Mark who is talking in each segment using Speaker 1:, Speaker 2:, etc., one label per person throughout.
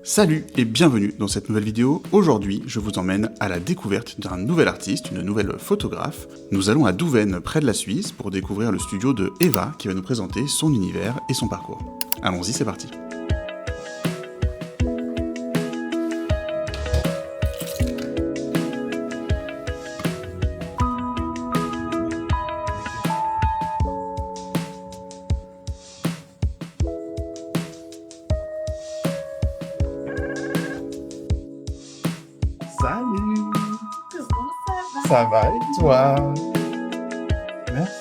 Speaker 1: Salut et bienvenue dans cette nouvelle vidéo. Aujourd'hui, je vous emmène à la découverte d'un nouvel artiste, une nouvelle photographe. Nous allons à Douvaine, près de la Suisse, pour découvrir le studio de Eva, qui va nous présenter son univers et son parcours. Allons-y, c'est parti. Salut! Ça va et toi? Merci.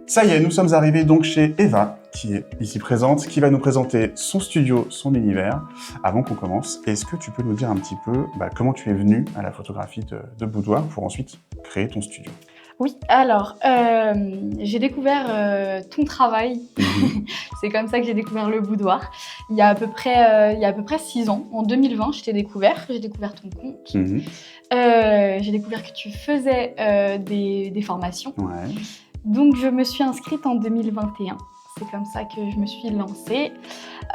Speaker 1: Ça y est, nous sommes arrivés donc chez Eva, qui est ici présente, qui va nous présenter son studio, son univers. Avant qu'on commence, est-ce que tu peux nous dire un petit peu comment tu es venue à la photographie de boudoir pour ensuite créer ton studio?
Speaker 2: Oui, alors, j'ai découvert ton travail. C'est comme ça que j'ai découvert le boudoir. Il y a à peu près 6 ans, en 2020, j'ai découvert ton compte. J'ai découvert que tu faisais des formations.
Speaker 1: Ouais.
Speaker 2: Donc, je me suis inscrite en 2021. C'est comme ça que je me suis lancée.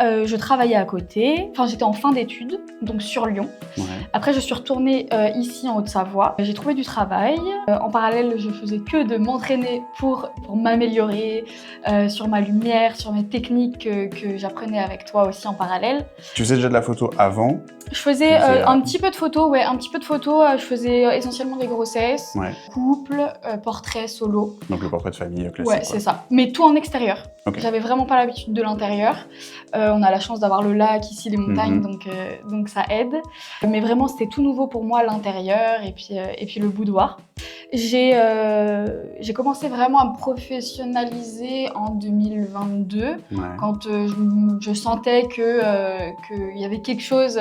Speaker 2: Je travaillais à côté. Enfin, j'étais en fin d'études, donc sur Lyon.
Speaker 1: Ouais.
Speaker 2: Après, je suis retournée ici en Haute-Savoie. J'ai trouvé du travail. En parallèle, je faisais que de m'entraîner pour m'améliorer sur ma lumière, sur mes techniques que j'apprenais avec toi aussi en parallèle.
Speaker 1: Tu faisais déjà de la photo avant?
Speaker 2: Je faisais un petit peu de photos, ouais, un petit peu de photos. Je faisais essentiellement des grossesses,
Speaker 1: Ouais.
Speaker 2: couples, portraits, solo.
Speaker 1: Donc le portrait de famille classique.
Speaker 2: Ouais, c'est ça. Mais tout en extérieur.
Speaker 1: Ok.
Speaker 2: J'avais vraiment pas l'habitude de l'intérieur. On a la chance d'avoir le lac ici, les montagnes, donc ça aide. Mais vraiment, c'était tout nouveau pour moi, l'intérieur et puis le boudoir. J'ai commencé vraiment à me professionnaliser en 2022,
Speaker 1: Ouais.
Speaker 2: quand je sentais qu'il y avait quelque chose,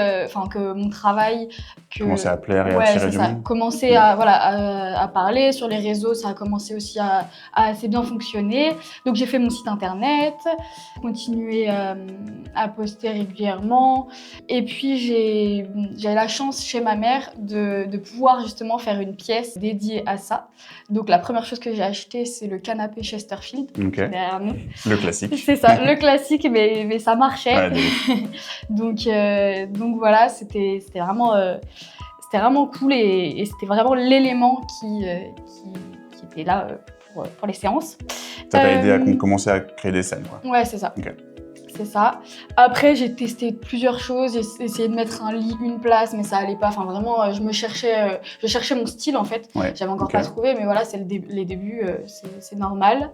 Speaker 2: que mon travail...
Speaker 1: Commençait à plaire et à attirer du monde.
Speaker 2: Commençait à parler sur les réseaux, ça a commencé aussi à assez bien fonctionner. Donc j'ai fait mon site internet, continué à poster régulièrement. Et puis j'ai la chance chez ma mère de pouvoir justement faire une pièce dédiée à ça. Donc la première chose que j'ai achetée, c'est le canapé Chesterfield,
Speaker 1: Ok.
Speaker 2: derrière nous.
Speaker 1: Le classique.
Speaker 2: C'est ça, le classique, mais ça marchait.
Speaker 1: Ouais,
Speaker 2: donc voilà, c'était vraiment cool et c'était vraiment l'élément qui était là pour les séances.
Speaker 1: ça t'a aidé à commencer à créer des scènes, quoi.
Speaker 2: Ouais, c'est ça.
Speaker 1: Ok.
Speaker 2: C'est ça. Après, j'ai testé plusieurs choses. J'ai essayé de mettre un lit, une place, mais ça allait pas. Enfin, vraiment, je cherchais mon style, en fait.
Speaker 1: Ouais.
Speaker 2: J'avais encore
Speaker 1: Ok.
Speaker 2: pas trouvé, mais voilà, c'est les débuts, c'est normal.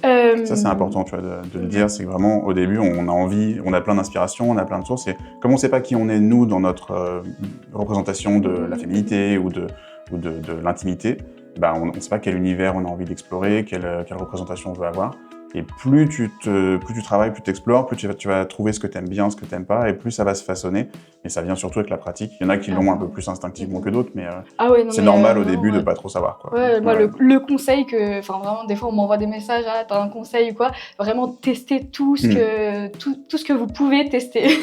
Speaker 1: Ça, c'est important, tu vois, de le dire. C'est que vraiment, au début, on a envie, on a plein d'inspiration, on a plein de sources. Et comme on sait pas qui on est, nous, dans notre représentation de la féminité ou de l'intimité, on sait pas quel univers on a envie d'explorer, quelle représentation on veut avoir. Et plus tu travailles, plus tu explores, plus tu vas trouver ce que tu aimes bien, ce que tu n'aimes pas, et plus ça va se façonner. Et ça vient surtout avec la pratique. Il y en a qui l'ont un peu plus instinctivement que d'autres, mais c'est normal au début de pas trop savoir, quoi.
Speaker 2: Ouais, moi, le conseil vraiment, des fois, on m'envoie des messages, t'as un conseil ou quoi, vraiment tester tout ce que vous pouvez tester.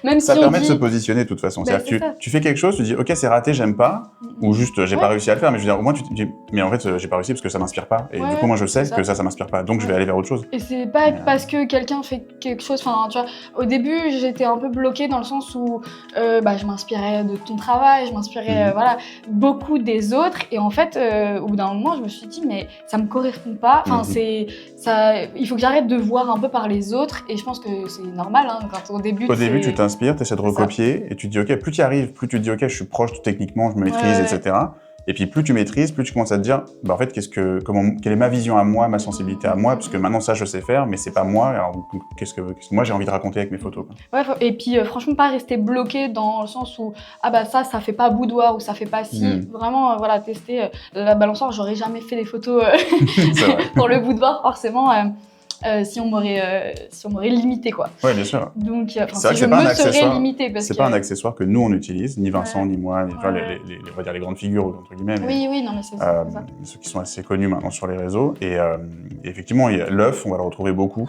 Speaker 2: Même
Speaker 1: ça
Speaker 2: si
Speaker 1: permet de se positionner de toute façon. C'est-à-dire que tu fais quelque chose, tu dis, ok, c'est raté, j'aime pas, ou juste, j'ai pas réussi à le faire, mais je veux dire, au moins, tu te dis, mais en fait, j'ai pas réussi parce que ça m'inspire pas. Et du coup, moi, je sais que ça m'inspire pas, donc je vais aller vers autre chose.
Speaker 2: Et c'est pas parce que quelqu'un fait quelque chose, enfin, tu vois, au début, j'étais un peu bloquée dans le sens où je m'inspirais de ton travail, je m'inspirais beaucoup des autres, et en fait, au bout d'un moment, je me suis dit, mais ça me correspond pas, enfin, il faut que j'arrête de voir un peu par les autres, et je pense que c'est normal, hein, quand au début,
Speaker 1: tu t'inspires, tu essaies de recopier, et tu te dis, ok, plus tu y arrives, plus tu te dis, ok, je suis proche techniquement, je me maîtrise, etc. Et puis plus tu maîtrises, plus tu commences à te dire, en fait, quelle est ma vision à moi, ma sensibilité à moi, parce que maintenant ça je sais faire, mais c'est pas moi. Alors qu'est-ce que moi j'ai envie de raconter avec mes photos, quoi.
Speaker 2: Ouais, et puis franchement pas rester bloqué dans le sens où ça fait pas boudoir ou ça fait pas ci. Vraiment tester la balançoire. J'aurais jamais fait des photos pour le boudoir forcément. Si on m'aurait limité, quoi.
Speaker 1: Ouais, bien sûr.
Speaker 2: Donc,
Speaker 1: c'est vrai
Speaker 2: si
Speaker 1: que
Speaker 2: je me serais limitée,
Speaker 1: c'est pas un accessoire que nous on utilise, ni Vincent ni moi, on va dire les grandes figures entre guillemets.
Speaker 2: Oui, non mais c'est ça.
Speaker 1: Ceux qui sont assez connus maintenant sur les réseaux. Et effectivement, l'œuf, on va le retrouver beaucoup,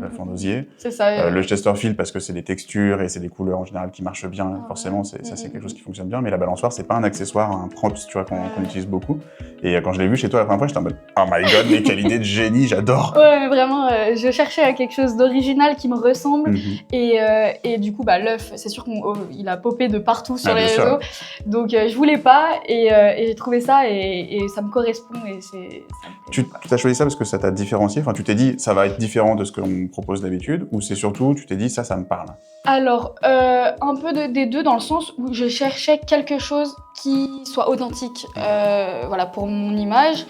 Speaker 1: l'œuf en osier.
Speaker 2: C'est ça.
Speaker 1: Le Chesterfield parce que c'est des textures et c'est des couleurs en général qui marchent bien. Forcément, ça c'est quelque chose qui fonctionne bien. Mais la balançoire, c'est pas un accessoire, un props, tu vois, qu'on utilise beaucoup. Et quand je l'ai vu chez toi la première fois, j'étais en mode, oh my god, mais quelle idée de génie, j'adore.
Speaker 2: Ouais, mais vraiment. je cherchais quelque chose d'original qui me ressemble.
Speaker 1: Mhm.
Speaker 2: Et du coup, l'œuf, c'est sûr qu'il a popé de partout sur
Speaker 1: Ah,
Speaker 2: les
Speaker 1: bien sûr.
Speaker 2: réseaux. Donc, je voulais pas et j'ai trouvé ça et ça me correspond et ça me plaît,
Speaker 1: Tu
Speaker 2: quoi.
Speaker 1: as choisi ça parce que ça t'a différencié? Enfin, tu t'es dit, ça va être différent de ce qu'on me propose d'habitude? Ou c'est surtout, tu t'es dit, ça me parle?
Speaker 2: Alors, un peu des deux, dans le sens où je cherchais quelque chose qui soit authentique, voilà, pour mon image,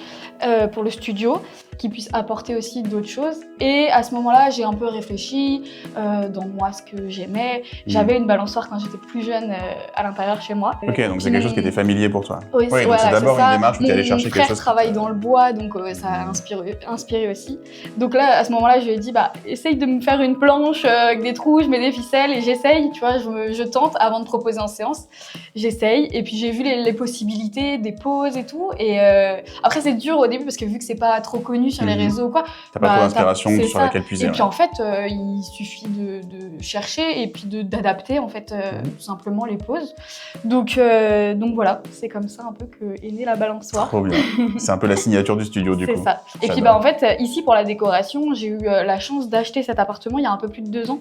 Speaker 2: pour le studio, qui puisse apporter aussi d'autres choses. Et à ce moment-là, j'ai un peu réfléchi dans moi ce que j'aimais. J'avais une balançoire quand j'étais plus jeune à l'intérieur chez moi.
Speaker 1: Ok, donc c'est quelque chose qui était familier pour toi.
Speaker 2: Oui,
Speaker 1: Ouais, donc
Speaker 2: voilà,
Speaker 1: c'est d'abord
Speaker 2: c'est
Speaker 1: une
Speaker 2: ça.
Speaker 1: démarche où tu es allé chercher
Speaker 2: Mon
Speaker 1: quelque
Speaker 2: frère
Speaker 1: chose.
Speaker 2: travaille dans le bois, donc ça a inspiré aussi. Donc là, à ce moment-là, je lui ai dit, essaye de me faire une planche avec des trous, je mets des ficelles et j'essaye, tu vois, je tente avant de proposer en séance. J'essaye, et puis j'ai vu les possibilités, des poses et tout. Et après, c'est dur au début parce que vu que c'est pas trop connu sur les réseaux ou quoi,
Speaker 1: T'as pas trop d'inspiration
Speaker 2: c'est
Speaker 1: sur
Speaker 2: ça.
Speaker 1: laquelle puiser.
Speaker 2: Et puis en fait, il suffit de chercher et puis d'adapter en fait tout simplement les poses. Donc voilà, c'est comme ça un peu que est née la balançoire.
Speaker 1: Trop bien. C'est un peu la signature du studio du coup.
Speaker 2: C'est ça. Et puis
Speaker 1: J'adore.
Speaker 2: en fait, ici pour la décoration, j'ai eu la chance d'acheter cet appartement il y a un peu plus de 2 ans.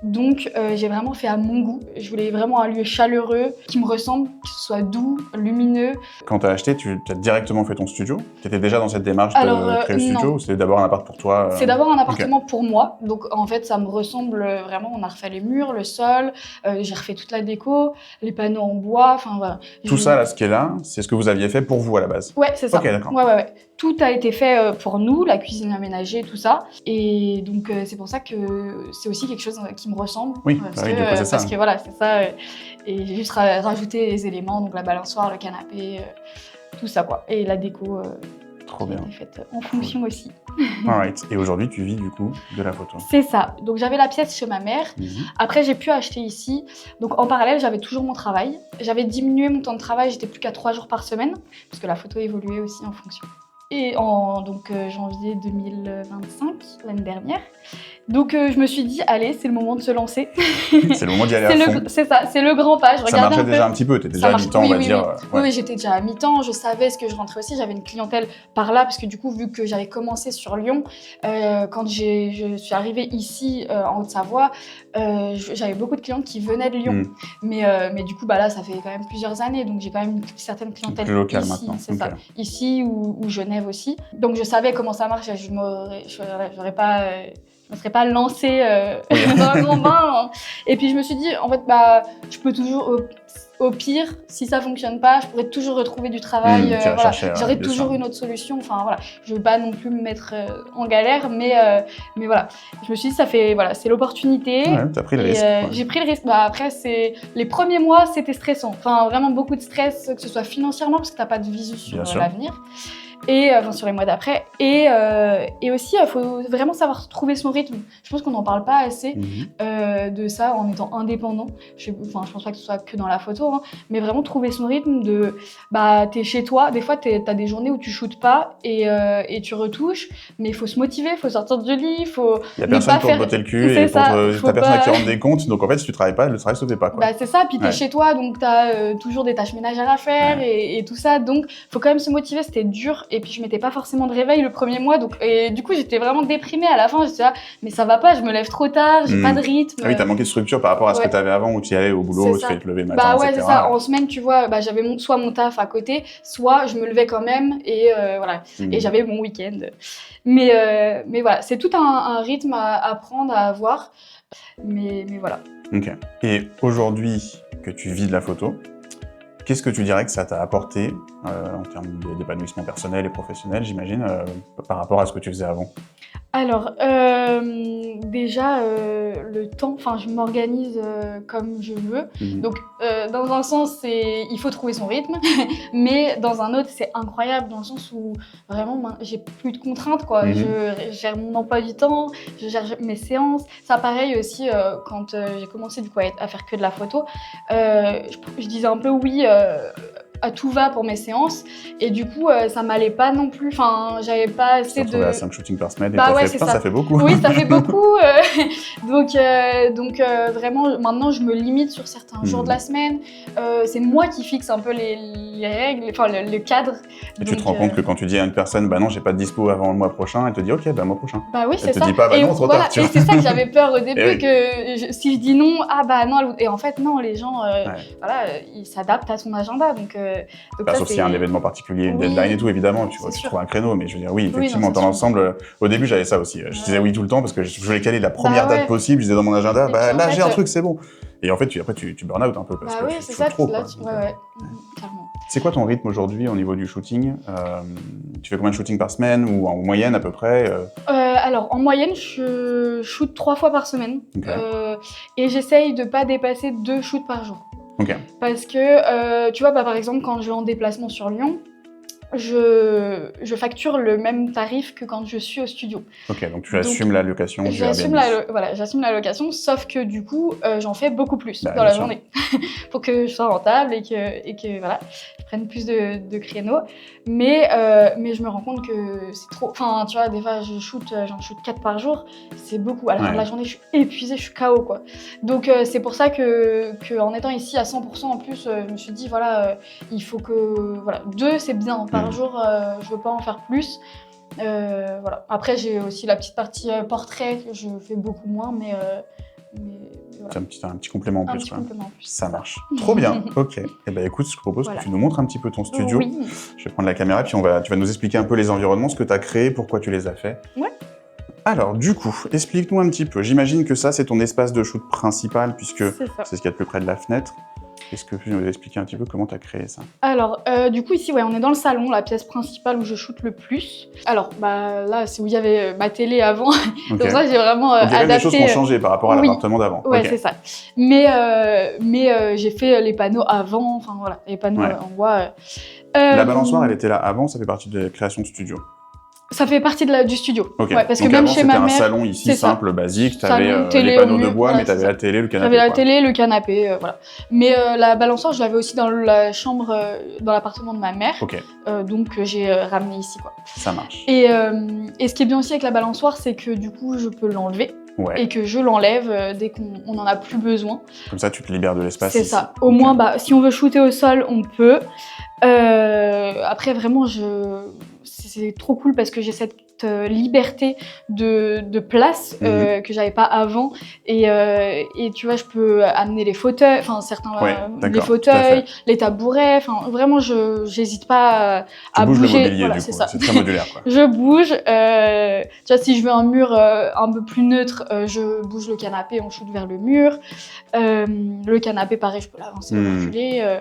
Speaker 2: Donc j'ai vraiment fait à mon goût. Je voulais vraiment un lieu chaleureux, qui me ressemble, que ce soit doux, lumineux.
Speaker 1: Quand t'as acheté, tu as directement fait ton studio? T'étais déjà dans cette démarche de créer le studio
Speaker 2: non.
Speaker 1: ou c'était d'abord un appart pour toi?
Speaker 2: C'est d'abord un appartement pour moi, donc en fait ça me ressemble vraiment. On a refait les murs, le sol, j'ai refait toute la déco, les panneaux en bois, enfin voilà.
Speaker 1: Tout ça là, ce qui est là, c'est ce que vous aviez fait pour vous à la base?
Speaker 2: Ouais, c'est ça.
Speaker 1: Ok, d'accord.
Speaker 2: Ouais. Tout a été fait pour nous, la cuisine aménagée, tout ça. Et donc c'est pour ça que c'est aussi quelque chose qui me ressemble.
Speaker 1: Oui,
Speaker 2: parce
Speaker 1: oui,
Speaker 2: que,
Speaker 1: du coup, c'est ça.
Speaker 2: parce que voilà, c'est ça. Et j'ai juste rajouté les éléments, donc la balançoire, le canapé, tout ça quoi. Et la déco
Speaker 1: Trop
Speaker 2: qui a
Speaker 1: bien.
Speaker 2: été faite en fonction aussi.
Speaker 1: Alright. Et aujourd'hui, tu vis du coup de la photo.
Speaker 2: C'est ça. Donc j'avais la pièce chez ma mère. Après, j'ai pu acheter ici. Donc en parallèle, j'avais toujours mon travail. J'avais diminué mon temps de travail. J'étais plus qu'à 3 jours par semaine parce que la photo évoluait aussi en fonction. Et en janvier 2025, l'année dernière. Donc je me suis dit, allez, c'est le moment de se lancer.
Speaker 1: C'est le moment d'y aller à fond.
Speaker 2: C'est ça, c'est le grand pas. Je
Speaker 1: Ça
Speaker 2: regardais
Speaker 1: marchait déjà un petit peu, t'étais déjà à mi-temps, on va dire.
Speaker 2: Oui, j'étais déjà à mi-temps, je savais ce que je rentrais aussi, j'avais une clientèle par là, parce que du coup, vu que j'avais commencé sur Lyon, quand je suis arrivée ici, en Haute-Savoie, j'avais beaucoup de clientes qui venaient de Lyon. Mais du coup, là, ça fait quand même plusieurs années, donc j'ai quand même une certaine clientèle
Speaker 1: plus local
Speaker 2: ici,
Speaker 1: maintenant.
Speaker 2: c'est ça. Ici ou Genève aussi. Donc je savais comment ça marche, je me serais pas lancée dans un grand bain. Hein. Et puis je me suis dit, en fait, je peux toujours, au pire, si ça fonctionne pas, je pourrais toujours retrouver du travail. Voilà. J'aurais toujours une autre solution. Enfin voilà, je veux pas non plus me mettre en galère, mais voilà. Je me suis dit, c'est l'opportunité.
Speaker 1: Ouais, t'as pris le risque.
Speaker 2: J'ai pris le risque. Après, les premiers mois, c'était stressant. Enfin, vraiment beaucoup de stress, que ce soit financièrement, parce que t'as pas de visu sur l'avenir. Et sur les mois d'après. Et aussi, il faut vraiment savoir trouver son rythme. Je pense qu'on n'en parle pas assez de ça en étant indépendant. Je pense pas que ce soit que dans la photo, hein, mais vraiment trouver son rythme de... t'es chez toi, des fois t'as des journées où tu shootes pas et tu retouches, mais il faut se motiver, il faut sortir du lit, il faut...
Speaker 1: Il y a personne pour te botter le cul et t'as personne à qui rendre des comptes, donc en fait si tu travailles pas, le travail se fait pas. Quoi.
Speaker 2: C'est ça, puis t'es chez toi, donc t'as toujours des tâches ménagères à faire et tout ça, donc faut quand même se motiver, c'était dur. Et puis je mettais pas forcément de réveil le premier mois, et du coup j'étais vraiment déprimée à la fin. Je disais mais ça va pas, je me lève trop tard, j'ai pas de rythme.
Speaker 1: Ah oui, t'as manqué de structure par rapport à ce que t'avais avant où tu y allais au boulot, tu fais te lever le matin, etc.
Speaker 2: C'est ça. En semaine, tu vois, j'avais soit mon taf à côté, soit je me levais quand même et voilà. Et j'avais mon week-end. Mais voilà, c'est tout un rythme à apprendre à avoir. Mais voilà.
Speaker 1: Ok. Et aujourd'hui que tu vis de la photo, qu'est-ce que tu dirais que ça t'a apporté en termes d'épanouissement personnel et professionnel, j'imagine, par rapport à ce que tu faisais avant?
Speaker 2: Alors, déjà, le temps, je m'organise comme je veux. Donc, dans un sens, il faut trouver son rythme, mais dans un autre, c'est incroyable dans le sens où vraiment, j'ai plus de contraintes, quoi. Je gère mon emploi du temps, je gère mes séances. Ça, pareil aussi, quand j'ai commencé du coup à faire que de la photo, je disais un peu oui. à tout va pour mes séances. Et du coup, ça m'allait pas non plus. Enfin, j'avais pas assez de...
Speaker 1: à 5 shootings par semaine et
Speaker 2: Bah
Speaker 1: t'as
Speaker 2: ouais,
Speaker 1: fait, putain, ça fait beaucoup.
Speaker 2: Oui, ça fait beaucoup. Donc vraiment, maintenant, je me limite sur certains jours de la semaine. C'est moi qui fixe un peu les règles, enfin le cadre.
Speaker 1: Et tu te rends compte que quand tu dis à une personne, bah non, j'ai pas de dispo avant le mois prochain, elle te dit, ok, bah mois prochain.
Speaker 2: Bah oui, c'est ça.
Speaker 1: Elle te dit pas, bah non, trop tard, tu
Speaker 2: et
Speaker 1: vois.
Speaker 2: c'est ça que j'avais peur au début,
Speaker 1: oui.
Speaker 2: que si je dis non, ah bah non, et en fait, non, les gens, voilà, ils s'adaptent à son agenda. Donc
Speaker 1: bah,
Speaker 2: ça,
Speaker 1: sauf s'il y a un événement particulier, une deadline et tout, évidemment, tu trouves un créneau. Mais je veux dire, oui, effectivement, dans l'ensemble, au début, j'avais ça aussi. Je disais oui tout le temps parce que je voulais caler la première date possible. Je disais dans mon agenda, bah là, j'ai un truc, c'est bon. Et en fait, après, tu burn out un peu parce que tu fais trop.
Speaker 2: Là, clairement.
Speaker 1: C'est quoi ton rythme aujourd'hui au niveau du shooting? Tu fais combien de shootings par semaine ou en moyenne à peu près?
Speaker 2: Alors, en moyenne, je shoot 3 fois par semaine.
Speaker 1: Okay.
Speaker 2: Et j'essaye de pas dépasser 2 shoots par jour.
Speaker 1: Okay.
Speaker 2: Parce que, tu vois, par exemple, quand je vais en déplacement sur Lyon, je facture le même tarif que quand je suis au studio.
Speaker 1: Ok, donc tu assumes la location du
Speaker 2: J'assume la location, sauf que du coup, j'en fais beaucoup plus dans la journée. Pour que je sois rentable et que voilà, je prenne plus de créneaux. Mais je me rends compte que c'est trop... Enfin, tu vois, des fois, j'en shoot 4 par jour, c'est beaucoup. À la fin de la journée, je suis épuisée, je suis KO, quoi. Donc, c'est pour ça que en étant ici à 100% en plus, je me suis dit, voilà, il faut que... Voilà, 2, c'est bien. Par jour, je veux pas en faire plus. Voilà. Après, j'ai aussi la petite partie portrait que je fais beaucoup moins, mais voilà.
Speaker 1: C'est un petit complément en plus.
Speaker 2: Complément en plus.
Speaker 1: Ça marche. Trop bien. Ok. Et ben écoute, je te propose que tu nous montres un petit peu ton studio.
Speaker 2: Oui.
Speaker 1: Je vais prendre la caméra, puis tu vas nous expliquer un peu les environnements, ce que tu as créé, pourquoi tu les as fait.
Speaker 2: Ouais.
Speaker 1: Alors, du coup, explique-nous un petit peu. J'imagine que ça, c'est ton espace de shoot principal, puisque c'est ce qu'il y a de plus près de la fenêtre. Est-ce que tu peux nous expliquer un petit peu comment tu as créé ça?
Speaker 2: Alors, du coup, ici, on est dans le salon, la pièce principale où je shoote le plus. Alors, là, c'est où il y avait ma télé avant. Donc ça, j'ai vraiment adapté...
Speaker 1: des choses qui ont changé par rapport à l'appartement d'avant.
Speaker 2: Ouais, c'est ça. Mais j'ai fait les panneaux avant, enfin voilà, les panneaux en bois.
Speaker 1: La balançoire, elle était là avant, ça fait partie de la création de studio?
Speaker 2: Ça fait partie du studio.
Speaker 1: Okay.
Speaker 2: Ouais, parce
Speaker 1: donc
Speaker 2: que même
Speaker 1: avant,
Speaker 2: chez ma mère,
Speaker 1: un salon ici simple, basique, tu avais
Speaker 2: les
Speaker 1: panneaux de bois, mais tu avais la télé, le canapé.
Speaker 2: J'avais la télé, le canapé, voilà. Mais la balançoire, je l'avais aussi dans la chambre, dans l'appartement de ma mère.
Speaker 1: Okay.
Speaker 2: Donc j'ai ramené ici, quoi.
Speaker 1: Ça marche.
Speaker 2: Et ce qui est bien aussi avec la balançoire, c'est que du coup, je peux l'enlever.
Speaker 1: Ouais.
Speaker 2: Et que je l'enlève dès qu'on n'en a plus besoin.
Speaker 1: Comme ça, tu te libères de l'espace.
Speaker 2: C'est ça. Au moins, si on veut shooter au sol, on peut. Après, vraiment, c'est trop cool parce que j'ai cette liberté de place que j'avais pas avant. Et tu vois, je peux amener les fauteuils, enfin certains les fauteuils, les tabourets. Enfin, vraiment, j'hésite pas à bouger.
Speaker 1: Tu bouges le mobilier,
Speaker 2: voilà,
Speaker 1: du coup. C'est très modulaire, quoi.
Speaker 2: Je bouge. Tu vois, si je veux un mur un peu plus neutre, je bouge le canapé, on shoot vers le mur. Le canapé, pareil, je peux l'avancer, le reculer.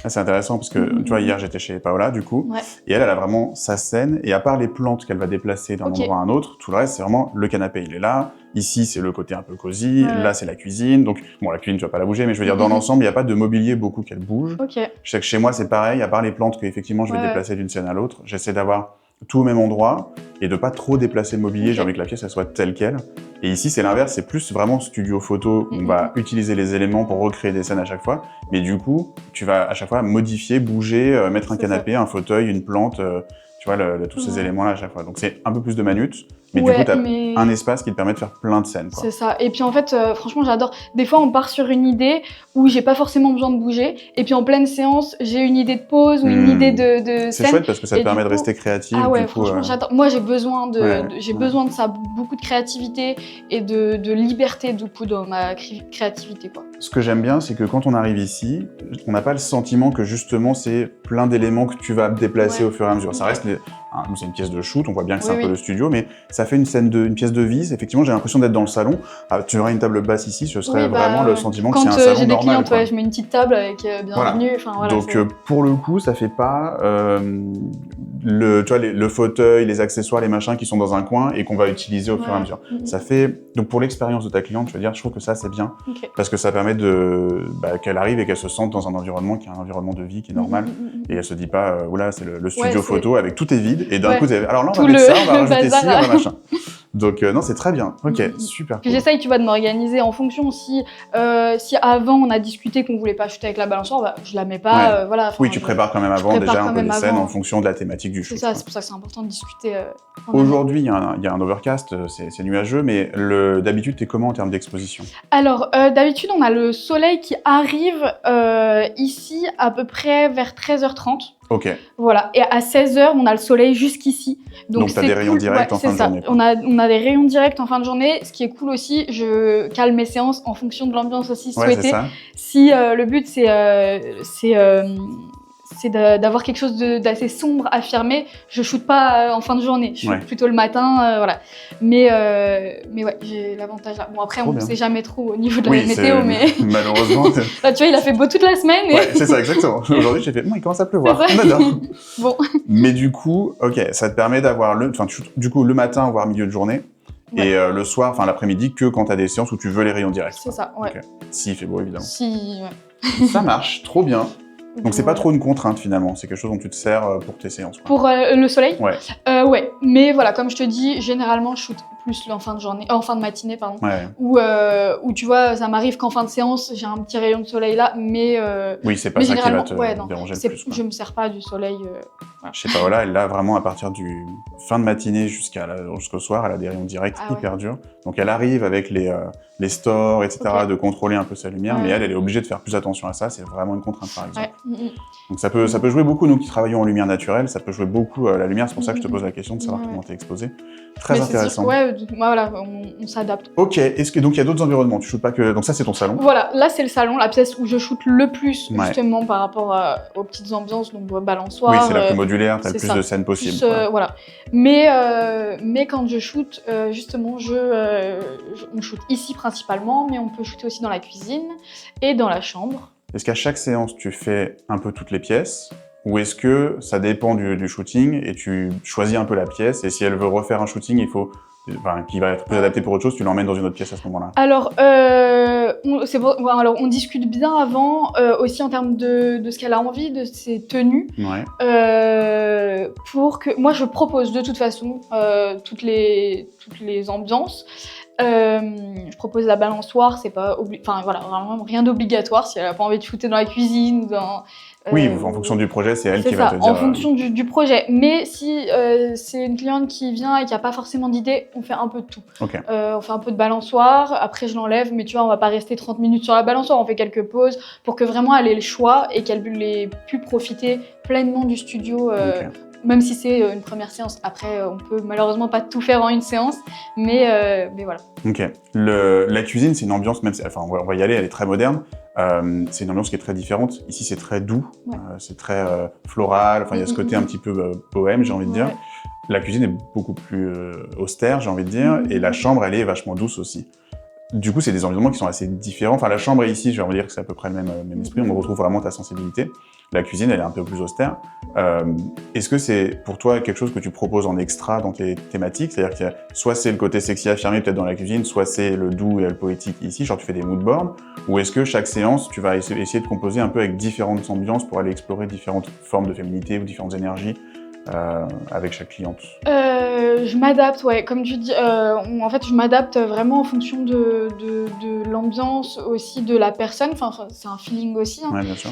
Speaker 1: C'est intéressant parce que, tu vois, hier, j'étais chez Paola, du coup, et elle a vraiment sa scène, et à part les plantes qu'elle va déplacer d'un endroit à un autre, tout le reste, c'est vraiment le canapé, il est là. Ici, c'est le côté un peu cosy, là, c'est la cuisine. Donc, bon, la cuisine, tu vas pas la bouger, mais je veux dire, dans l'ensemble, il n'y a pas de mobilier beaucoup qu'elle bouge. Je sais que chez moi, c'est pareil, à part les plantes qu'effectivement, je vais déplacer d'une scène à l'autre, j'essaie d'avoir tout au même endroit et de pas trop déplacer le mobilier. J'ai envie que la pièce elle soit telle quelle. Et ici c'est l'inverse, c'est plus vraiment studio photo. On va utiliser les éléments pour recréer des scènes à chaque fois, mais du coup tu vas à chaque fois modifier, bouger, mettre un canapé, un fauteuil, une plante, tu vois tous ces éléments là à chaque fois. Donc c'est un peu plus de minutes. Mais du coup, tu as un espace qui te permet de faire plein de scènes.
Speaker 2: C'est ça. Et puis en fait, franchement, j'adore. Des fois, on part sur une idée où j'ai pas forcément besoin de bouger. Et puis en pleine séance, j'ai une idée de pause ou une idée de scène.
Speaker 1: C'est chouette parce que ça te permet de rester créatif.
Speaker 2: Ah ouais, franchement, j'adore. Moi, j'ai besoin besoin de ça, beaucoup de créativité et de liberté du coup dans ma créativité, quoi.
Speaker 1: Ce que j'aime bien, c'est que quand on arrive ici, on n'a pas le sentiment que justement c'est plein d'éléments que tu vas déplacer au fur et à mesure. Ça reste c'est une pièce de shoot, on voit bien que c'est un peu le studio, mais ça fait une pièce de vie. Effectivement, j'ai l'impression d'être dans le salon. Tu aurais une table basse ici, ce serait vraiment le sentiment que c'est un salon normal.
Speaker 2: Quand j'ai des clients, je mets une petite table avec bienvenue. Voilà.
Speaker 1: Donc pour le coup, ça fait pas le fauteuil, les accessoires, les machins qui sont dans un coin et qu'on va utiliser au fur et à mesure. Ça fait donc pour l'expérience de ta cliente, je veux dire, je trouve que ça c'est bien parce que ça permet qu'elle arrive et qu'elle se sente dans un environnement qui est un environnement de vie qui est normal et elle se dit pas oula c'est le studio photo avec tout est vide et d'un coup alors là on va mettre ça, on va rajouter ci, on va machin. Donc non, c'est très bien. Ok, super.
Speaker 2: Puis j'essaye, tu vois, de m'organiser en fonction. Si avant on a discuté qu'on voulait pas shooter avec la balançoire, bah, je la mets pas. Voilà.
Speaker 1: Oui, tu prépares quand même avant déjà un peu les scènes
Speaker 2: avant.
Speaker 1: en fonction de la thématique du shoot.
Speaker 2: C'est ça, c'est pour ça que c'est important de discuter.
Speaker 1: Aujourd'hui, il y a un overcast, c'est nuageux, mais d'habitude, t'es comment en termes d'exposition?
Speaker 2: Alors, d'habitude, on a le soleil qui arrive ici à peu près vers 13h30.
Speaker 1: Ok.
Speaker 2: Voilà, et à 16h, on a le soleil jusqu'ici.
Speaker 1: Donc tu as des rayons directs en fin de journée.
Speaker 2: On a des rayons directs en fin de journée. Ce qui est cool aussi, je cale mes séances en fonction de l'ambiance aussi souhaitée.
Speaker 1: C'est ça.
Speaker 2: Si le but, c'est d'avoir quelque chose d'assez sombre, affirmé, je shoote pas en fin de journée. Je shoot plutôt le matin, voilà. Mais ouais, j'ai l'avantage là. Bon, après, on ne sait jamais trop au niveau de la météo, mais...
Speaker 1: malheureusement...
Speaker 2: Là, tu vois, il a fait beau toute la semaine.
Speaker 1: Ouais, c'est ça, exactement. Aujourd'hui, j'ai fait, il commence à pleuvoir. On adore.
Speaker 2: Bon.
Speaker 1: Mais du coup, ok, ça te permet d'avoir du coup, le matin, voire milieu de journée, et le soir, enfin l'après-midi, que quand tu as des séances où tu veux les rayons directs.
Speaker 2: C'est ça, ouais.
Speaker 1: Okay. S'il fait beau, évidemment.
Speaker 2: Ouais.
Speaker 1: Ça marche, trop bien. Donc c'est pas trop une contrainte finalement, c'est quelque chose dont tu te sers pour tes séances. Quoi.
Speaker 2: Pour le soleil ?
Speaker 1: Ouais.
Speaker 2: Ouais, mais voilà, comme je te dis, généralement je shoot plus en fin de matinée, pardon.
Speaker 1: Ouais.
Speaker 2: Où tu vois, ça m'arrive qu'en fin de séance, j'ai un petit rayon de soleil là, mais...
Speaker 1: oui, c'est pas ça qui va te déranger le plus. Quoi.
Speaker 2: Je me sers pas du soleil.
Speaker 1: Voilà. Je sais pas, voilà, elle a vraiment à partir du fin de matinée jusqu'au soir, elle a des rayons directs hyper durs. Donc elle arrive avec les stores, etc., de contrôler un peu sa lumière, mais elle est obligée de faire plus attention à ça, c'est vraiment une contrainte par exemple. Donc ça peut jouer beaucoup, nous qui travaillons en lumière naturelle, ça peut jouer beaucoup la lumière, c'est pour ça que je te pose la question de savoir comment t'es exposé. Très intéressant.
Speaker 2: Voilà, on s'adapte.
Speaker 1: Ok, est-ce que donc il y a d'autres environnements, tu shootes pas que... Donc ça c'est ton salon.
Speaker 2: Voilà, là c'est le salon, la pièce où je shoot le plus, justement par rapport aux petites ambiances, donc balançoire.
Speaker 1: Oui, c'est la plus modulaire, t'as le plus de scènes possibles.
Speaker 2: Voilà. Mais quand je shoot, justement, on shoot ici principalement, mais on peut shooter aussi dans la cuisine et dans la chambre.
Speaker 1: Est-ce qu'à chaque séance, tu fais un peu toutes les pièces? Ou est-ce que ça dépend du shooting et tu choisis un peu la pièce et si elle veut refaire un shooting, qui va être plus adapté pour autre chose, tu l'emmènes dans une autre pièce à ce moment-là?
Speaker 2: Alors, on discute bien avant, aussi en termes de ce qu'elle a envie, de ses tenues. Pour que... Moi, je propose de toute façon toutes les ambiances. Je propose la balançoire, c'est pas vraiment rien d'obligatoire si elle a pas envie de shooter dans la cuisine ou dans...
Speaker 1: Oui, en fonction du projet, c'est elle qui va te dire...
Speaker 2: en fonction du projet. Mais si c'est une cliente qui vient et qui n'a pas forcément d'idée, on fait un peu de tout.
Speaker 1: Okay.
Speaker 2: On fait un peu de balançoire, après je l'enlève, mais tu vois, on va pas rester 30 minutes sur la balançoire, on fait quelques pauses pour que vraiment elle ait le choix et qu'elle ait pu profiter pleinement du studio. Même si c'est une première séance. Après, on peut malheureusement pas tout faire en une séance, mais voilà. Ok.
Speaker 1: La cuisine, c'est une ambiance, on va y aller, elle est très moderne. C'est une ambiance qui est très différente. Ici, c'est très doux, c'est très floral. Enfin, il y a ce côté un petit peu bohème, j'ai envie de dire. La cuisine est beaucoup plus austère, j'ai envie de dire, et la chambre, elle est vachement douce aussi. Du coup, c'est des environnements qui sont assez différents. Enfin, la chambre et ici, j'ai envie de dire que c'est à peu près le même esprit. On retrouve vraiment ta sensibilité. La cuisine, elle est un peu plus austère. Est-ce que c'est pour toi quelque chose que tu proposes en extra dans tes thématiques? C'est-à-dire que soit c'est le côté sexy affirmé peut-être dans la cuisine, soit c'est le doux et le poétique ici, genre tu fais des moodboards, ou est-ce que chaque séance, tu vas essayer de composer un peu avec différentes ambiances pour aller explorer différentes formes de féminité ou différentes énergies avec chaque cliente?
Speaker 2: Je m'adapte, comme tu dis, en fait je m'adapte vraiment en fonction de l'ambiance, aussi de la personne, enfin c'est un feeling aussi.
Speaker 1: Ouais, bien sûr.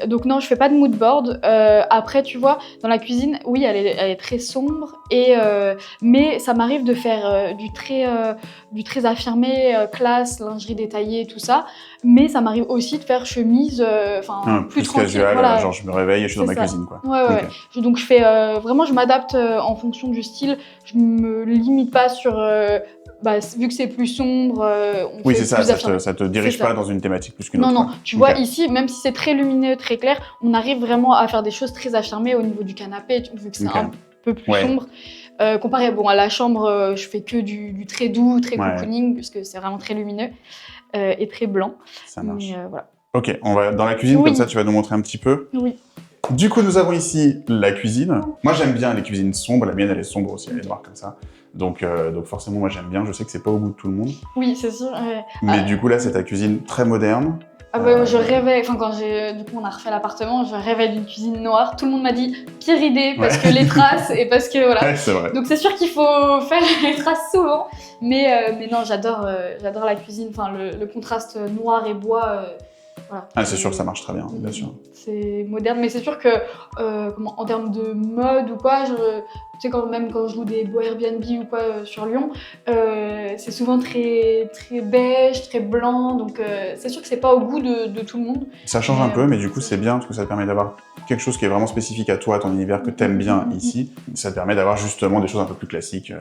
Speaker 2: Donc non, je fais pas de mood board. Après tu vois, dans la cuisine, oui elle est très sombre, mais ça m'arrive de faire du très affirmé, classe, lingerie détaillée, tout ça, mais ça m'arrive aussi de faire chemise, plus tranquille.
Speaker 1: Casual, genre je me réveille et je suis dans ma cuisine quoi.
Speaker 2: Ouais. Donc je fais vraiment, je m'adapte en fonction du style, je me limite pas sur vu que c'est plus sombre,
Speaker 1: oui c'est ça, ça te dirige pas dans une thématique plus qu'une autre.
Speaker 2: Non, tu vois ici, même si c'est très lumineux, très clair, on arrive vraiment à faire des choses très affirmées au niveau du canapé, vu que c'est un peu plus sombre. Comparé à la chambre, je fais que du très doux, très cocooning, puisque c'est vraiment très lumineux et très blanc. Ça marche. Voilà.
Speaker 1: Ok, on va dans la cuisine, comme ça tu vas nous montrer un petit peu.
Speaker 2: Oui.
Speaker 1: Du coup, nous avons ici la cuisine. Moi, j'aime bien les cuisines sombres. La mienne, elle est sombre aussi, elle est noire comme ça. Donc forcément, moi, j'aime bien. Je sais que c'est pas au goût de tout le monde.
Speaker 2: Oui, c'est sûr.
Speaker 1: Mais du coup, là, c'est ta cuisine très moderne.
Speaker 2: Ah bah, je rêvais, enfin quand du coup on a refait l'appartement, je rêvais d'une cuisine noire. Tout le monde m'a dit pire idée parce que les traces et parce que voilà.
Speaker 1: Ouais, c'est vrai.
Speaker 2: Donc c'est sûr qu'il faut faire les traces souvent. Mais non, j'adore la cuisine, enfin le contraste noir et bois. Voilà.
Speaker 1: Ah, c'est sûr que ça marche très bien, bien sûr.
Speaker 2: C'est moderne, mais c'est sûr que en termes de mode ou quoi, tu sais, même quand je loue des beaux Airbnb ou quoi sur Lyon, c'est souvent très, très beige, très blanc, donc c'est sûr que c'est pas au goût de tout le monde.
Speaker 1: Ça change un peu, mais du coup c'est bien parce que ça te permet d'avoir quelque chose qui est vraiment spécifique à toi, à ton univers, que t'aimes bien ici. Ça te permet d'avoir justement des choses un peu plus classiques.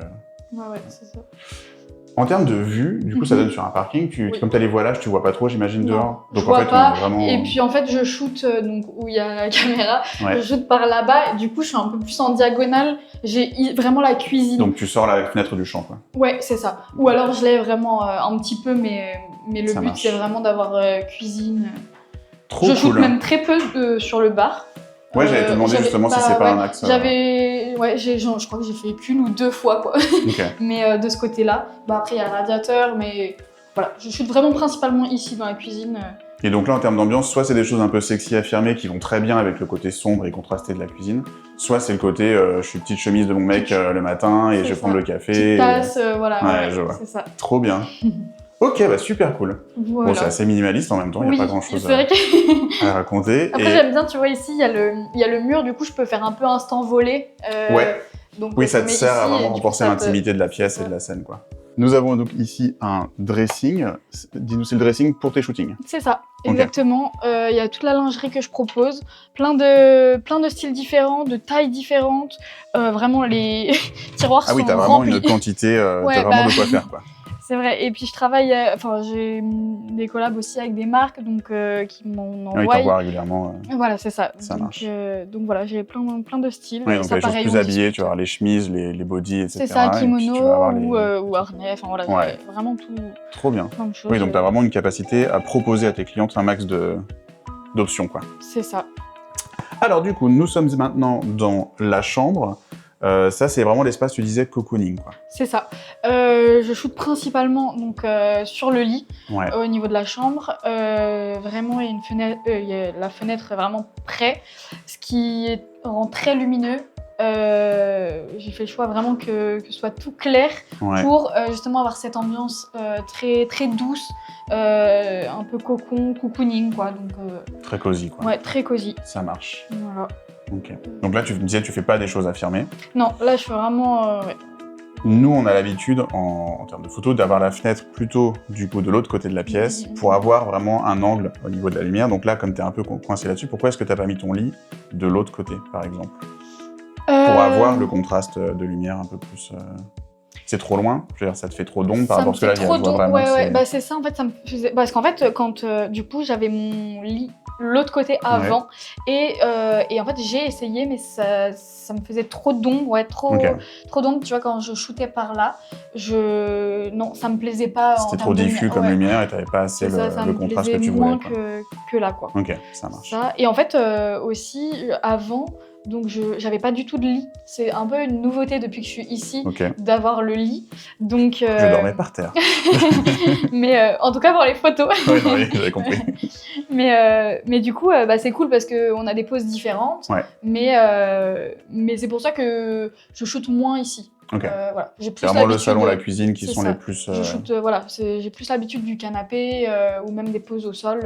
Speaker 2: Ouais, c'est ça.
Speaker 1: En termes de vue, du coup, ça donne sur un parking. Comme tu as les voilages, tu vois pas trop, j'imagine, dehors.
Speaker 2: Donc en fait, on est vraiment... Et puis en fait, je shoot donc où il y a la caméra. Ouais. Je shoot par là-bas. Et du coup, je suis un peu plus en diagonale. J'ai vraiment la cuisine.
Speaker 1: Donc tu sors la fenêtre du champ, quoi.
Speaker 2: Ouais, c'est ça. Ou alors je l'ai vraiment un petit peu, mais le
Speaker 1: ça
Speaker 2: but
Speaker 1: marche.
Speaker 2: c'est vraiment d'avoir cuisine.
Speaker 1: Trop
Speaker 2: je
Speaker 1: cool.
Speaker 2: shoot même très peu sur le bar.
Speaker 1: Ouais, j'allais te demander justement si c'est pas un axe.
Speaker 2: Je crois que j'ai fait qu'une ou 2 fois, quoi.
Speaker 1: Okay.
Speaker 2: Mais de ce côté-là, après il y a le radiateur, mais voilà, je shoot vraiment principalement ici dans la cuisine.
Speaker 1: Et donc là, en termes d'ambiance, soit c'est des choses un peu sexy affirmées qui vont très bien avec le côté sombre et contrasté de la cuisine, soit c'est le côté je suis petite chemise de mon mec le matin et je vais prendre le café.
Speaker 2: Petite tasse, voilà.
Speaker 1: Ouais, je vois.
Speaker 2: C'est ça.
Speaker 1: Trop bien. Ok, bah super cool.
Speaker 2: Voilà.
Speaker 1: Bon, c'est assez minimaliste en même temps, il n'y a pas grand-chose à raconter.
Speaker 2: Après, j'aime bien, tu vois, ici, il y a le mur, du coup, je peux faire un peu instant volé.
Speaker 1: Ouais.
Speaker 2: Donc,
Speaker 1: oui, ça te sert à vraiment renforcer l'intimité de la pièce et de la scène, quoi. Nous avons donc ici un dressing. Dis-nous, c'est le dressing pour tes shootings?
Speaker 2: C'est ça, exactement. Il y a toute la lingerie que je propose, plein de styles différents, de tailles différentes. Vraiment, les tiroirs sont remplis.
Speaker 1: Ah oui, t'as vraiment une quantité, t'as vraiment de quoi faire, quoi.
Speaker 2: C'est vrai, et puis je travaille, j'ai des collabs aussi avec des marques donc, qui m'en envoient.
Speaker 1: Oui, t'envoies régulièrement.
Speaker 2: Voilà, c'est ça.
Speaker 1: Ça marche.
Speaker 2: Donc voilà, j'ai plein de styles.
Speaker 1: Oui, donc les choses plus habillées, tu vas avoir les chemises, les bodys, etc.
Speaker 2: C'est ça, kimono ou harnais, enfin voilà, vraiment tout.
Speaker 1: Trop bien.
Speaker 2: Plein de choses.
Speaker 1: Oui, donc t'as vraiment une capacité à proposer à tes clientes un max d'options, quoi.
Speaker 2: C'est ça.
Speaker 1: Alors du coup, nous sommes maintenant dans la chambre. Ça, c'est vraiment l'espace, tu disais, cocooning, quoi.
Speaker 2: C'est ça. Je shoot principalement donc, sur le lit, au niveau de la chambre. Vraiment, il y a une fenêtre, la fenêtre est vraiment près, ce qui rend très lumineux. J'ai fait le choix vraiment que ce soit tout clair pour justement avoir cette ambiance très, très douce, un peu cocooning, quoi. Donc,
Speaker 1: très cosy, quoi.
Speaker 2: Ouais, très cosy.
Speaker 1: Ça marche.
Speaker 2: Voilà.
Speaker 1: Ok. Donc là, tu me disais, tu fais pas des choses affirmées.
Speaker 2: Non, là, je fais vraiment...
Speaker 1: Nous, on a l'habitude, en termes de photos, d'avoir la fenêtre plutôt du coup de l'autre côté de la pièce pour avoir vraiment un angle au niveau de la lumière. Donc là, comme tu es un peu coincé là-dessus, pourquoi est-ce que tu n'as pas mis ton lit de l'autre côté, par exemple? Pour avoir le contraste de lumière un peu plus... C'est trop loin? Je veux dire, ça te fait trop d'ombre par rapport à ce que là, je vois vraiment...
Speaker 2: Ouais, bah c'est ça, en fait, ça me faisait... Parce qu'en fait, quand, du coup, j'avais mon lit l'autre côté avant, et en fait, j'ai essayé, mais ça me faisait trop d'ombre, trop d'ombre, tu vois, quand je shootais par là, non, ça me plaisait pas.
Speaker 1: C'était trop diffus comme lumière, et t'avais pas assez le contraste que tu voulais.
Speaker 2: Ça me plaisait moins que là, quoi.
Speaker 1: Ok, ça marche.
Speaker 2: Ça. Et en fait, aussi, avant... Donc j'avais pas du tout de lit. C'est un peu une nouveauté depuis que je suis ici d'avoir le lit. Donc
Speaker 1: je dormais par terre.
Speaker 2: Mais en tout cas pour les photos.
Speaker 1: Oui, j'avais compris.
Speaker 2: Mais du coup c'est cool parce que on a des poses différentes. Mais c'est pour ça que je shoote moins ici. Voilà.
Speaker 1: C'est vraiment le salon, la cuisine qui sont les plus...
Speaker 2: Je shoot, j'ai plus l'habitude du canapé ou même des poses au sol.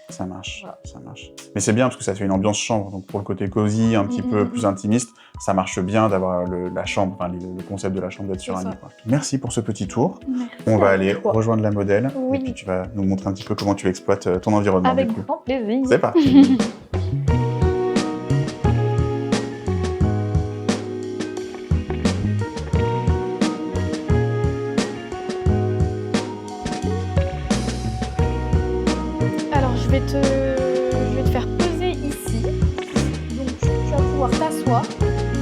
Speaker 1: Ça marche, ça marche. Mais c'est bien parce que ça fait une ambiance chambre, donc pour le côté cosy, un petit peu plus intimiste, ça marche bien d'avoir la chambre, enfin le concept de la chambre d'être sur un lit. Merci pour ce petit tour.
Speaker 2: Merci.
Speaker 1: On va aller rejoindre la modèle et puis tu vas nous montrer un petit peu comment tu exploites ton environnement.
Speaker 2: Avec grand plaisir.
Speaker 1: C'est parti.
Speaker 2: Je vais te faire poser ici. Donc tu vas pouvoir t'asseoir.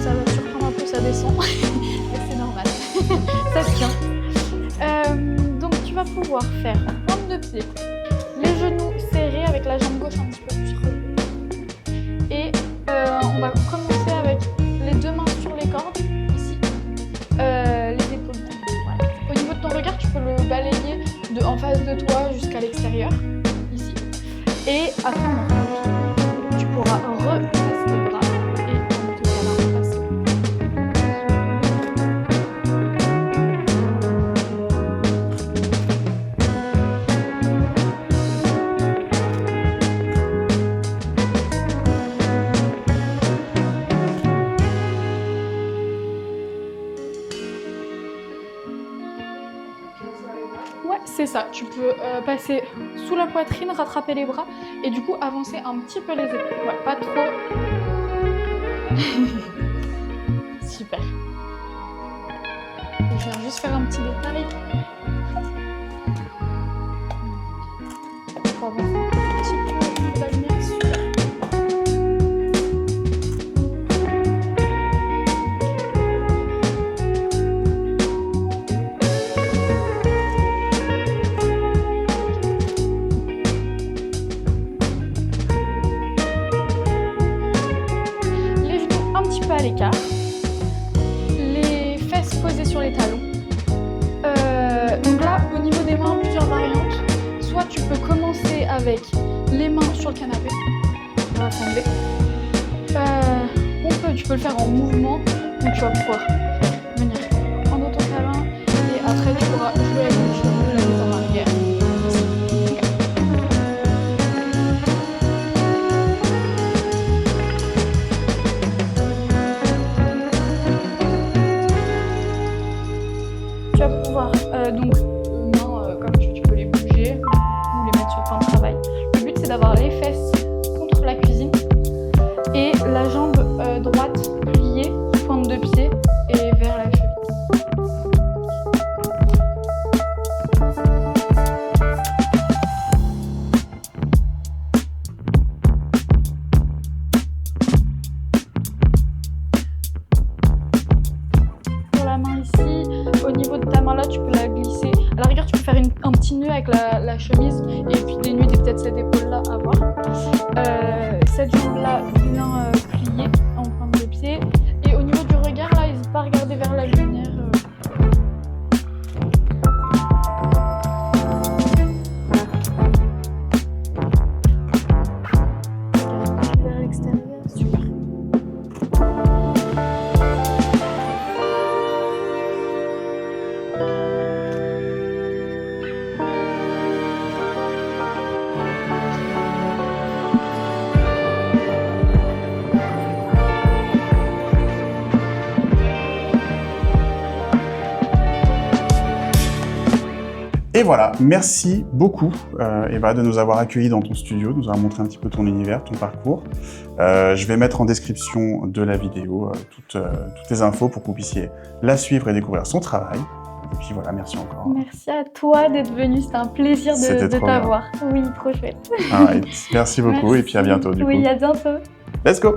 Speaker 2: Ça va te surprendre un peu, ça descend. Mais c'est normal. Ça tient. Donc tu vas pouvoir faire pointe de pied, les genoux serrés avec la jambe gauche un petit peu plus relevée. Et on va commencer avec les 2 mains sur les cordes, ici. Les épaules. Au niveau de ton regard, tu peux le balayer en face de toi jusqu'à l'extérieur. Et à ton envie, tu pourras repasser les bras et en te calant passer. Ouais, c'est ça. Tu peux passer sous la poitrine, rattraper les bras et du coup avancer un petit peu les épaules. Ouais, pas trop. Super. Je viens juste faire un petit détail. Pour avancer un petit peu au niveau de la lumière. Super. À l'écart, les fesses posées sur les talons. Donc là, au niveau des mains, plusieurs variantes. Soit tu peux commencer avec les mains sur le canapé, on va tomber. Tu peux le faire en mouvement, donc tu vas pouvoir venir prendre ton câlin et après tu pourras jouer avec les cheveux, la mise en arrière. Tu vas pouvoir donc mains comme tu peux les bouger ou les mettre sur le plan de travail. Le but c'est d'avoir les fesses contre la cuisine et la jambe droite pliée, pointe de pied et vers la cheville. Pour la main ici, au niveau de ta main là, tu peux la glisser. À la rigueur, tu peux faire un petit nœud avec la chemise et puis dénuder peut-être cette épaule là à voir. Cette jambe là bien pliée en pointe de pied. Et au niveau du regard là, n'hésite pas à regarder vers la lumière. Vers l'extérieur, super.
Speaker 1: Et voilà, merci beaucoup Eva de nous avoir accueillis dans ton studio, de nous avoir montré un petit peu ton univers, ton parcours. Je vais mettre en description de la vidéo toutes les infos pour que vous puissiez la suivre et découvrir son travail. Et puis voilà, merci encore.
Speaker 2: Merci à toi d'être venu, c'était un plaisir de t'avoir. Oui, trop chouette.
Speaker 1: Alright. Merci beaucoup et puis à bientôt du coup.
Speaker 2: Oui, à bientôt.
Speaker 1: Let's go!